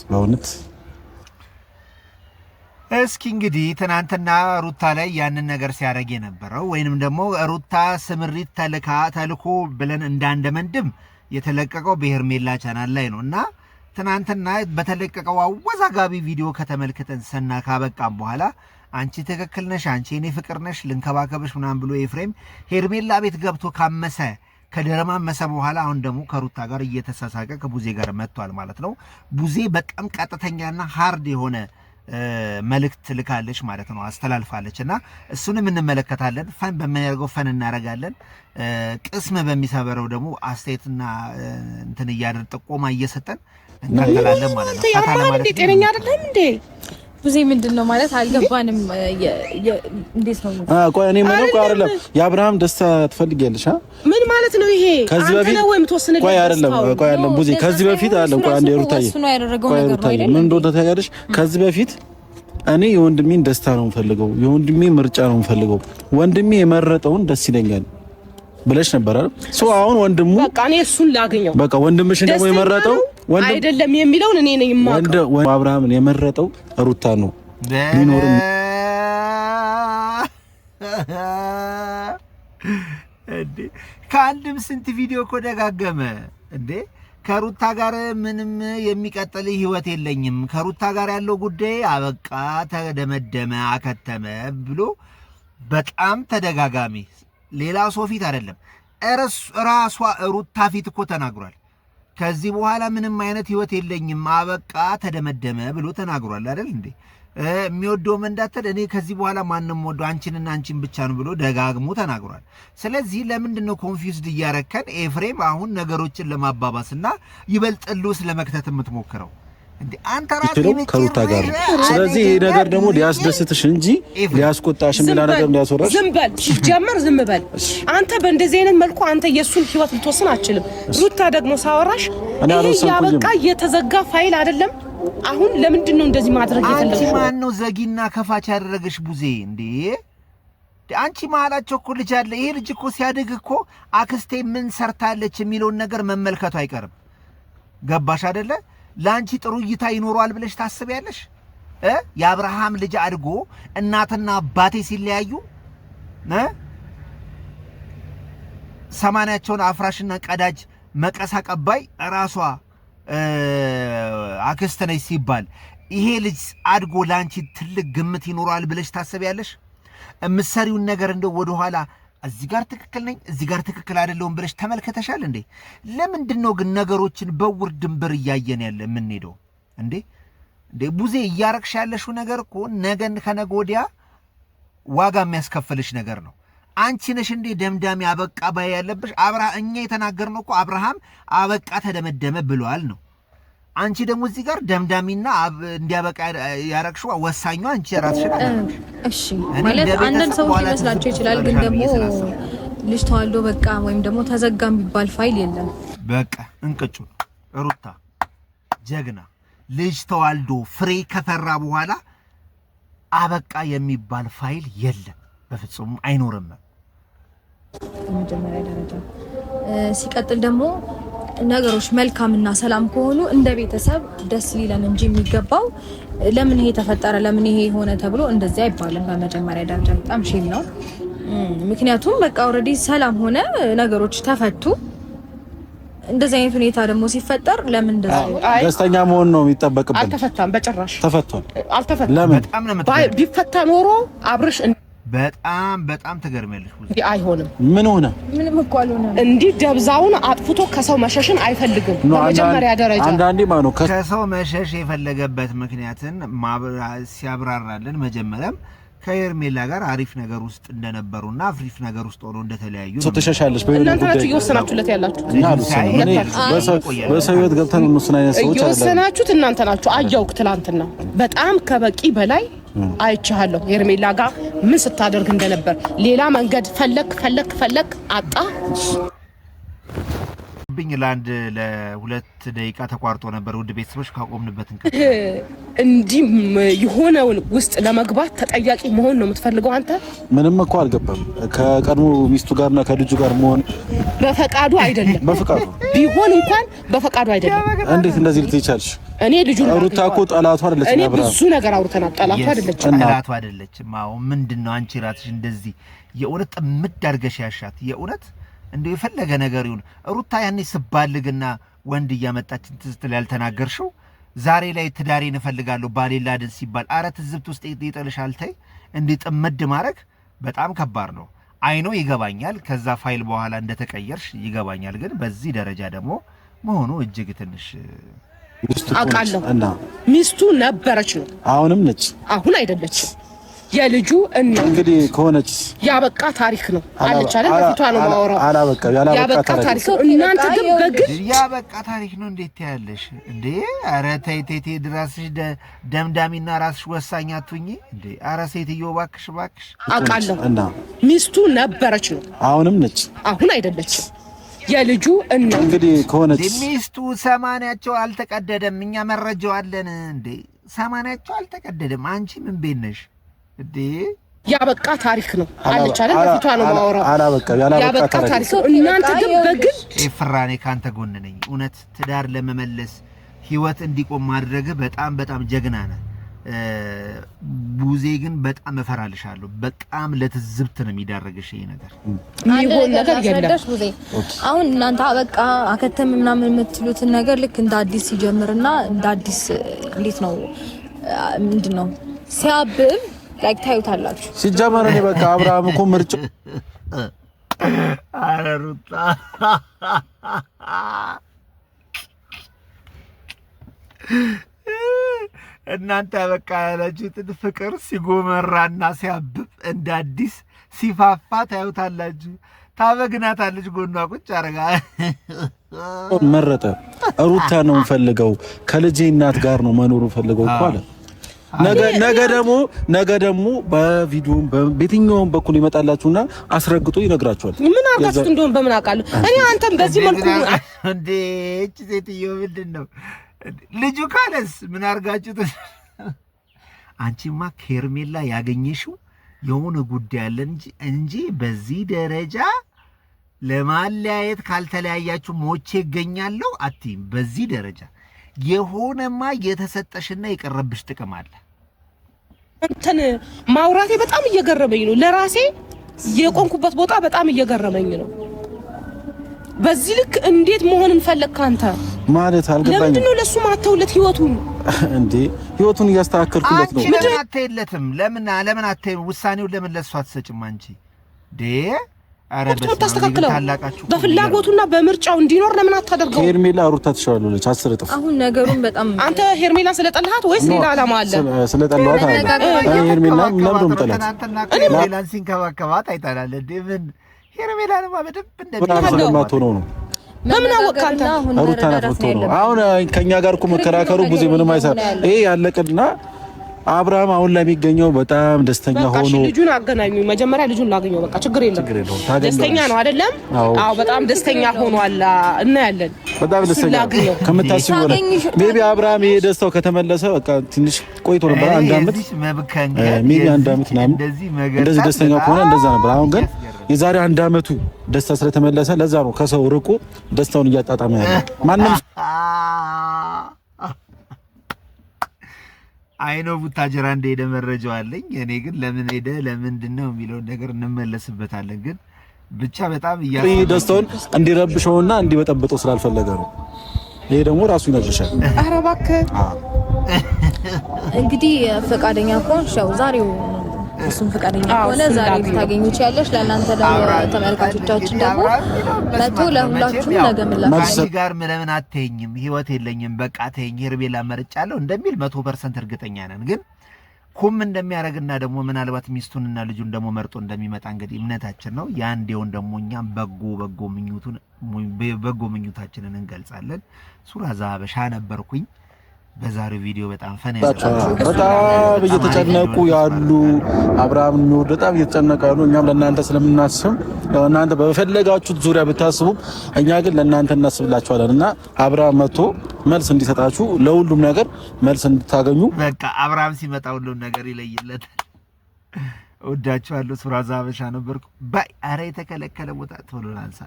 በእውነት እስኪ እንግዲህ ትናንትና ሩታ ላይ ያንን ነገር ሲያደርግ የነበረው ወይንም ደግሞ ሩታ ስምሪት ተልኮ ብለን እንዳንደመንድም የተለቀቀው በሄርሜላ ቻናል ላይ ነው እና ትናንትና በተለቀቀው አወዛጋቢ ቪዲዮ ከተመልክተን ሰና ካበቃም በኋላ አንቺ ትክክል ነሽ፣ አንቺ እኔ ፍቅር ነሽ፣ ልንከባከብሽ ምናምን ብሎ ኤፍሬም ሄርሜላ ቤት ገብቶ ካመሰ ከደረማመሰ በኋላ አሁን ደግሞ ከሩታ ጋር እየተሳሳቀ ከቡዜ ጋር መጥቷል ማለት ነው። ቡዜ በጣም ቀጥተኛና ሃርድ የሆነ መልእክት ልካለች ማለት ነው፣ አስተላልፋለች እና እሱንም እንመለከታለን። ፈን በሚያደርገው ፈን እናደርጋለን። ቅስም በሚሰበረው ደግሞ አስተያየትና እንትን እያደር ጥቆማ እየሰጠን እንቀጥላለን ማለት ነው። ፈታለ ማለት ጤነኛ አይደለም እንዴ ቡዜ ምንድነው ማለት አልገባንም። እንዴት ነው? ቆይ እኔ ምንም ቆይ አይደለም የአብርሃም ደስታ ትፈልጊያለሽ? ምን ማለት ነው ይሄ? አንተ ነው ወይም ተወስነልኝ? ቆይ አይደለም ቡዜ ከዚህ በፊት አይደለም። ቆይ አንዴ ሩታዬ እሱ ነው ያደረገው ነገር ነው አይደል? ምን እንደሆነ ታያለሽ። ከዚህ በፊት እኔ የወንድሜን ደስታ ነው የምፈልገው፣ የወንድሜ ምርጫ ነው የምፈልገው፣ ወንድሜ የመረጠውን ደስ ይለኛል ብለሽ ነበር አይደል? አሁን ወንድሙ በቃ እኔ እሱን ላገኘው በቃ ወንድምሽ ደግሞ የመረጠው ወንድም አይደለም የሚለውን እኔ ነኝ የማውቀው። አብርሃምን የመረጠው ሩታ ነው ሊኖርም እንዴ ከአንድም ስንት ቪዲዮ እኮ ደጋገመ እንዴ ከሩታ ጋር ምንም የሚቀጥል ህይወት የለኝም፣ ከሩታ ጋር ያለው ጉዳይ አበቃ፣ ተደመደመ፣ አከተመ ብሎ በጣም ተደጋጋሚ ሌላ ሰው ፊት አይደለም ራሷ ሩታ ፊት እኮ ተናግሯል። ከዚህ በኋላ ምንም አይነት ህይወት የለኝም፣ አበቃ፣ ተደመደመ ብሎ ተናግሯል አይደል እንዴ? የሚወደው መንዳተል እኔ ከዚህ በኋላ ማንንም ወዶ አንቺንና አንቺን ብቻ ነው ብሎ ደጋግሞ ተናግሯል። ስለዚህ ለምንድነው ኮንፊውዝድ እያረከን ኤፍሬም አሁን ነገሮችን ለማባባስና ይበልጥሉ ስለመክተት የምትሞክረው እንዴ? አንተ ራስህ ከሩታ ጋር ስለዚህ ይሄ ነገር ደግሞ ሊያስደስትሽ እንጂ ሊያስቆጣሽ ምን ነገር ሊያስወራሽ ዝም በል ጀመር ዝም በል አንተ። በእንደዚህ አይነት መልኩ አንተ የሱን ህይወት ልትወስን አትችልም። ሩታ ደግሞ ሳወራሽ ይሄ ያበቃ የተዘጋ ፋይል አይደለም። አሁን ለምንድን ነው እንደዚህ ማድረግ የፈለግሽው? አንቺ ማን ነው ዘጊና ከፋች ያደረገሽ ቡዜ እንዴ? አንቺ መሀላቸው እኮ ልጅ አለ። ይሄ ልጅ እኮ ሲያድግ እኮ አክስቴ ምን ሰርታለች የሚለውን ነገር መመልከቱ አይቀርም። ገባሽ አይደለ? ላንቺ ጥሩ እይታ ይኖረዋል ብለሽ ታስቢያለሽ? የአብርሃም ልጅ አድጎ እናትና አባቴ ሲለያዩ ሰማንያቸውን አፍራሽና ቀዳጅ መቀስ አቀባይ ራሷ አክስት ነች ሲባል ይሄ ልጅ አድጎ ላንቺ ትልቅ ግምት ይኖረዋል ብለሽ ታስቢያለሽ? እምትሰሪውን ነገር እንደው ወደ ኋላ እዚህ ጋር ትክክል ነኝ እዚህ ጋር ትክክል አይደለም ብለሽ ተመልከተሻል እንዴ? ለምንድነው ግን ነገሮችን በውር ድንበር እያየን ያለ የምንሄደው እንዴ? ቡዜ እያረክሽ ያለሽው ነገር እኮ ነገን ከነገ ወዲያ ዋጋ የሚያስከፍልሽ ነገር ነው። አንቺ ነሽ እንዴ ደምዳሚ አበቃ ባይ ያለብሽ? እኛ የተናገርነው እኮ አብርሃም አበቃ ተደመደመ ብሏል ነው። አንቺ ደግሞ እዚህ ጋር ደምዳሚና እንዲያበቃ ያረክሽው ወሳኙ አንቺ ራስሽ ነሽ። እሺ ማለት አንዳንድ ሰዎች ይመስላቸው ይችላል፣ ግን ደግሞ ልጅ ተዋልዶ በቃ ወይም ደግሞ ተዘጋ የሚባል ፋይል የለም። በቃ እንቅጩ ሩታ ጀግና ልጅ ተዋልዶ ፍሬ ከፈራ በኋላ አበቃ የሚባል ፋይል የለም፣ በፍጹም አይኖርም። በመጀመሪያ ደረጃ ሲቀጥል ደግሞ ነገሮች መልካምና ሰላም ከሆኑ እንደ ቤተሰብ ደስ ሊለን እንጂ የሚገባው ለምን ይሄ ተፈጠረ ለምን ይሄ ሆነ ተብሎ እንደዚህ አይባልም። በመጀመሪያ ደረጃ በጣም ሼም ነው። ምክንያቱም በቃ ኦሬዲ ሰላም ሆነ ነገሮች ተፈቱ። እንደዚህ አይነት ሁኔታ ደግሞ ሲፈጠር ለምን እንደዚህ ደስተኛ መሆን ነው የሚጠበቅብን። አልተፈታም፣ በጭራሽ ተፈቷል። አልተፈታም። ለምን ቢፈታ ኖሮ አብርሽ በጣም ተገርመልሽ። አይሆንም። ምን ሆነ? ምንም እኮ አልሆነም። እንዲህ ደብዛውን አጥፍቶ ከሰው መሸሽን አይፈልግም። በመጀመሪያ ደረጃ አንዳንዴ ማነው ከሰው መሸሽ የፈለገበት ምክንያትን ሲያብራራልን መጀመሪያም ከሄርሜላ ጋር አሪፍ ነገር ውስጥ እንደነበሩና አሪፍ ነገር ውስጥ ሆኖ እንደተለያዩ ነው። ተሸሻለሽ እናንተ ናችሁ እየወሰናችሁለት ያላችሁት። በሰው ህይወት ገብተን እነሱን አይነት ሰዎች እየወሰናችሁት እናንተ ናችሁ። አያውቅ ትላንትና በጣም ከበቂ በላይ አይቻለሁ ሄርሜላ ጋር ምን ስታደርግ እንደነበር። ሌላ መንገድ ፈለክ አጣ ብኝ ለአንድ ለሁለት ደቂቃ ተቋርጦ ነበር። ውድ ቤተሰቦች ካቆምንበት እንዲህ የሆነውን ውስጥ ለመግባት ተጠያቂ መሆን ነው የምትፈልገው አንተ? ምንም እኮ አልገባም። ከቀድሞ ሚስቱ ጋርና ከልጁ ጋር መሆን በፈቃዱ አይደለም። በፈቃዱ ቢሆን እንኳን በፈቃዱ አይደለም። እንዴት እንደዚህ ልትይቻልሽ? እኔ ልጁን ሩታ እኮ ጠላቷ አይደለች። እኔ ብዙ ነገር አውርተናል። ጠላቷ አይደለችም። አዎ ምንድነው አንቺ ራስሽ እንደዚህ የእውነት ጥምድ አድርገሽ ያሻት? የእውነት እንደው የፈለገ ነገር ይሁን ሩታ ያኔ ስባልግና ወንድ እያመጣች ስትል ያልተናገርሽው ዛሬ ላይ ትዳሬን እፈልጋለሁ ባሌ ላድን ሲባል አረ ትዝብት ውስጥ ይጥልሻል። ተይ እንዴ ጥምድ ማድረግ በጣም ከባድ ነው። አይኖ ይገባኛል። ከዛ ፋይል በኋላ እንደተቀየርሽ ይገባኛል። ግን በዚህ ደረጃ ደግሞ መሆኑ እጅግ ትንሽ አቃለሁ። ሚስቱ ነበረች ነው አሁንም ነች። አሁን አይደለችም። የልጁ እንግዲህ ከሆነች ያበቃ ታሪክ ነው አለች አይደል? በፊቷ ነው ማወራው። ያበቃ ታሪክ ነው። እናንተ ግን በግድ ያበቃ ታሪክ ነው እንዴት ያለሽ እንዴ? አረ ተይ ድራስሽ ደምዳሚና ራስሽ ወሳኝ አትሁኚ እንዴ? አረ ሴትዮ ባክሽ አቃለሁ። ሚስቱ ነበረች ነው አሁንም ነች። አሁን አይደለችም። የልጁ እንግዲህ ከሆነች ሚስቱ ሰማንያቸው አልተቀደደም። እኛ መረጃው አለን እንዴ? ሰማንያቸው አልተቀደደም። አንቺ ምን ቤት ነሽ እንዴ? ያበቃ ታሪክ ነው አለች አይደል? በፊቷ ነው ማወራው። ያበቃ ታሪክ ነው። እናንተ ግን በግድ ፍራኔ ካንተ ጎን ነኝ። እውነት ትዳር ለመመለስ ህይወት እንዲቆም ማድረግ በጣም ጀግና ነህ። ቡዜ ግን በጣም እፈራልሻለሁ። በጣም ለትዝብት ነው የሚዳረግሽ ይሄ ነገር። የሚሆን ነገር የለም። አሁን እናንተ በቃ አከተም ምናምን የምትሉትን ነገር ልክ እንደ አዲስ ሲጀምርና እንደ አዲስ እንዴት ነው ምንድነው ሲያብብ ላይክ ታዩታላችሁ። ሲጀመር እኔ በቃ አብርሃም እኮ ምርጭ አረሩታ እናንተ በቃ ያላችሁትን ፍቅር ሲጎመራና ሲያብብ እንደ አዲስ ሲፋፋ ታዩታላችሁ። ታበግናታለች ጎኗ ቁጭ አርጋ መረጠ። ሩታ ነው ፈልገው ከልጄ እናት ጋር ነው መኖሩ ፈልገው እኮ አለ። ነገ ደግሞ በቪዲዮም በየትኛውም በኩል ይመጣላችሁና አስረግጦ ይነግራችኋል። ምን አርጋችሁት እንደሆነ በምን አውቃለሁ እኔ። አንተም በዚህ መልኩ እንዴ እቺ ሴትዮ ምንድነው ልጁ ካለስ ምን አርጋችሁት? አንቺማ ከርሜላ ያገኘሽው የሆነ ጉዳይ አለ እንጂ በዚህ ደረጃ ለማለያየት ካልተለያያችሁ ሞቼ ይገኛለሁ አትይም። በዚህ ደረጃ የሆነማ የተሰጠሽና የቀረብሽ ጥቅም አለ። እንትን ማውራቴ በጣም እየገረመኝ ነው። ለራሴ የቆንኩበት ቦታ በጣም እየገረመኝ ነው። በዚህ ልክ እንዴት መሆን እንፈልግ አንተ ማለት አልገባኝም። ለምንድን ነው ለሱ ማተውለት ህይወቱን እንዴ? ህይወቱን እያስተካከልኩለት ነው። ለምን አትይለትም? ለምን አትይም? ውሳኔውን ለምን ለሱ አትሰጭም አንቺ ዴ? አረ በተስተካከለው በፍላጎቱና በምርጫው እንዲኖር ለምን አታደርገው? ሄርሜላ ሩታ ትሻላለች 10 እጥፍ። አሁን ነገሩን በጣም አንተ ሄርሜላ ስለጠላሃት ወይስ ሌላ ዓላማ አለ? ስለጠላሃት አለ። ሄርሜላ ለምን ጠላት? እኔ ሄርሜላን ሲንከባከባት አይታላል እንዴ? ምን ሄርሜላንማ በደንብ እንደማትሆነው ነው። በምን አወቅ አንተ? ሩታ ናት ነው። አሁን ከኛ ጋር እኮ መከራከሩ ብዙ ምንም አይሰራ። ይሄ ያለቀና አብርሃም አሁን ላይ የሚገኘው በጣም ደስተኛ ሆኖ ልጁን አገናኙ። መጀመሪያ ልጁን ላገኘው። በቃ ችግር የለም። ደስተኛ ነው አይደለም? አዎ በጣም ደስተኛ ሆኗል። እናያለን። በጣም ደስተኛ ከምታስቡ ነው። ሜቢ አብርሃም ይሄ ደስታው ከተመለሰ በቃ ትንሽ ቆይቶ ነበር። አንድ አመት ሜቢ አንድ አመት ምናምን እንደዚህ ደስተኛ ከሆነ እንደዛ ነበር። አሁን ግን የዛሬ አንድ አመቱ ደስታ ስለተመለሰ ለዛ ነው ከሰው ርቆ ደስታውን እያጣጣመ ያለው። ማንንም አይኖ ቡታጀራ እንደሄደ መረጃው አለኝ። እኔ ግን ለምን ሄደ ለምንድነው የሚለው ነገር እንመለስበታለን። ግን ብቻ በጣም ደስታውን እንዲረብሸውና እንዲበጠብጠው ስላልፈለገ ነው። ይሄ ደግሞ ራሱ ይነግርሻል። ኧረ እባክህ እንግዲህ ፈቃደኛ ከሆንሽ ያው ዛሬው እሱም ፈቃደኛ ከሆነ ዛሬ ታገኙት ያለሽ ለእናንተ ተመልካቾቻችን ደግሞ መቶ ለሁላችሁም ነገምላችሁ አንቺ ጋር ለምን አትተኝም? ህይወት የለኝም በቃ ተይኝ ሄርሜላ መርጫለሁ እንደሚል 100% እርግጠኛ ነን። ግን ኩም እንደሚያደርግና ደግሞ ምናልባት ሚስቱንና ልጁን ደግሞ መርጦ እንደሚመጣ እንግዲህ እምነታችን ነው። ያን ዲዮን ደግሞ እኛም በጎ ምኞታችንን እንገልጻለን። ሱራዛ ሀበሻ ነበርኩኝ። በዛሬው ቪዲዮ በጣም በጣም እየተጨነቁ ያሉ አብርሃም ነው በጣም እየተጨነቁ ያሉ። እኛም ለእናንተ ስለምናስብ እናንተ በፈለጋችሁት ዙሪያ ብታስቡ እኛ ግን ለእናንተ እናስብላችኋለንና አብርሃም መጥቶ መልስ እንዲሰጣችሁ ለሁሉም ነገር መልስ እንድታገኙ በቃ አብርሃም ሲመጣ ሁሉም ነገር ይለይለታል። ወዳችኋለሁ። ሱራዛ ሀበሻ ነበርኩ ባይ። አረ የተከለከለ ቦታ ቶሎ ላንሳ